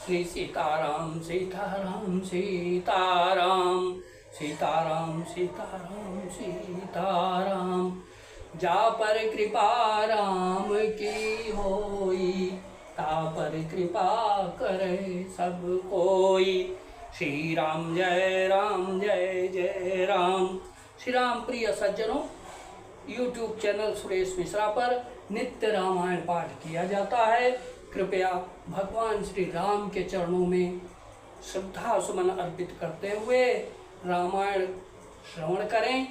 श्री सीताराम सीताराम सीताराम सीताराम सीताराम सीताराम। जा पर कृपा राम की होई, ता पर कृपा करे सब कोई। श्री राम जय जय राम। श्री राम प्रिय सज्जनों, YouTube चैनल सुरेश मिश्रा पर नित्य रामायण पाठ किया जाता है। कृपया भगवान श्री राम के चरणों में श्रद्धा सुमन अर्पित करते हुए रामायण श्रवण करें,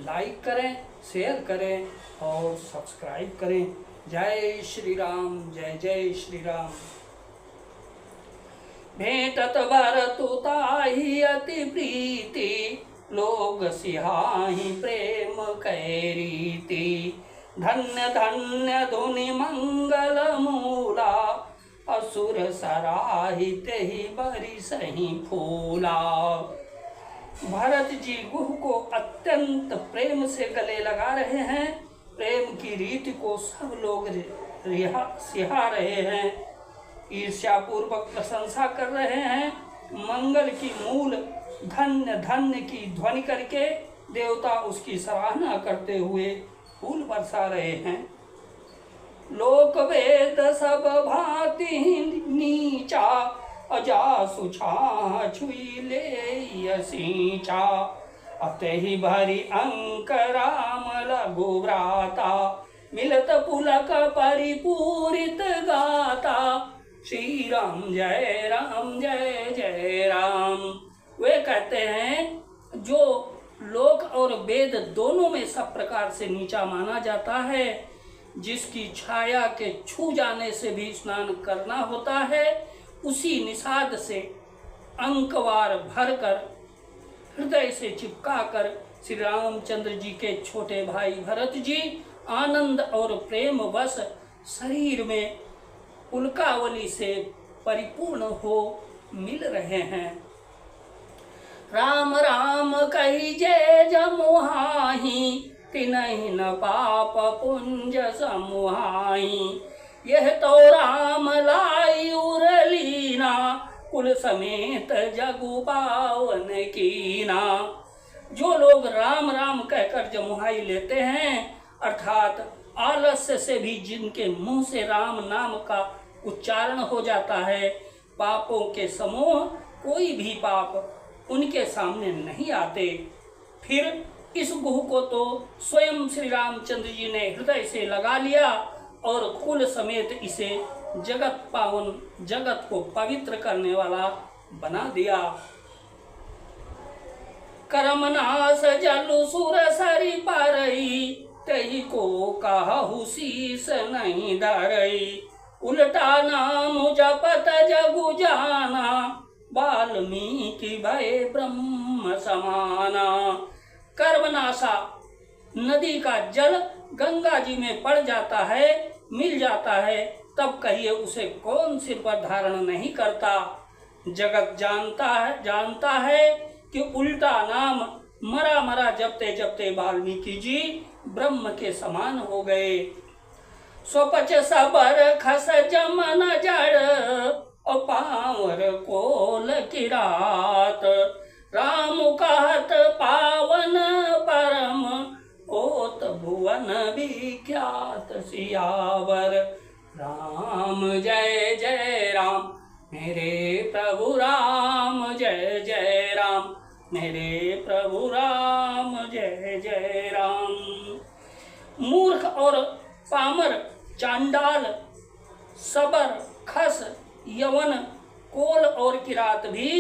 लाइक करें, शेयर करें और सब्सक्राइब करें। जय श्री राम, जय जय श्री राम। भेंटत भरतु ताहि अति प्रीति, लोग सिहाहि प्रेम कै रीति। धन्य धन्य धुनि मंगल मूला, असुर सराहित ही बरिसहि फूला। भरत जी गुह को अत्यंत प्रेम से गले लगा रहे हैं। प्रेम की रीति को सब लोग सिहा रहे हैं, ईर्ष्यापूर्वक प्रशंसा कर रहे हैं। मंगल की मूल धन्य धन्य की ध्वनि करके देवता उसकी सराहना करते हुए फूल बरसा रहे हैं। लोक वेद सब भांति नीचा, अजासु छा छुई ले सींचा। अतहि भरी अंक राम लघु व्राता, मिलत पुलक परिपूरित गाता। श्री राम जय जय राम। वे कहते हैं जो लोक और वेद दोनों में सब प्रकार से नीचा माना जाता है, जिसकी छाया के छू जाने से भी स्नान करना होता है, उसी निषाद से अंकवार भरकर हृदय से चिपकाकर श्री रामचंद्र जी के छोटे भाई भरत जी आनंद और प्रेम वश शरीर में उल्कावली से परिपूर्ण हो मिल रहे हैं। राम राम कही जय जमुहाहि, तिनहि न पाप पुंज समुहाहि। यह तो राम लाई उरलीना, कुल समेत जगु पावन कीना। जो लोग राम राम कहकर जमुहाई लेते हैं, अर्थात आलस्य से भी जिनके मुंह से राम नाम का उच्चारण हो जाता है, पापों के समूह कोई भी पाप उनके सामने नहीं आते। फिर इस गुह को तो स्वयं श्री रामचंद्र जी ने हृदय से लगा लिया और कुल समेत इसे जगत पावन, जगत को पवित्र करने वाला बना दिया। करमनास जलु सुर सरी पारई, तही को कहु शीस नहीं धरई। उल्टा नाम जपत जगु जाना, वाल्मीकि भय ब्रह्म समाना। कर्मनाशा नदी का जल गंगा जी में पड़ जाता है, मिल जाता है, तब कहिए उसे कौन सिर पर धारण नहीं करता। जगत जानता है कि उल्टा नाम मरा मरा जपते जपते वाल्मीकि जी ब्रह्म के समान हो गए। स्वपच सबर खस जमन जड़, और पावर कोल की रात। राम कहत पावन परम, होत भुवन विख्यात सियावर। राम जय जय राम, मेरे प्रभु राम जय जय राम, मेरे प्रभु राम जय जय राम। मूर्ख और पामर, चांडाल, सबर, खस, यवन, कोल और किरात भी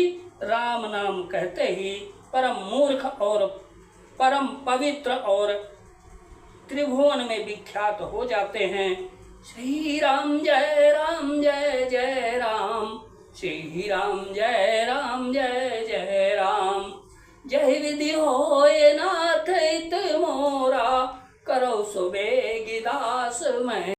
राम नाम कहते ही परम मूर्ख और परम पवित्र और त्रिभुवन में विख्यात हो जाते हैं। श्री राम जय जय राम, श्री राम जय जय राम। जय विधि होए नाथ हित मोरा, करो सुबेगी दास मैं।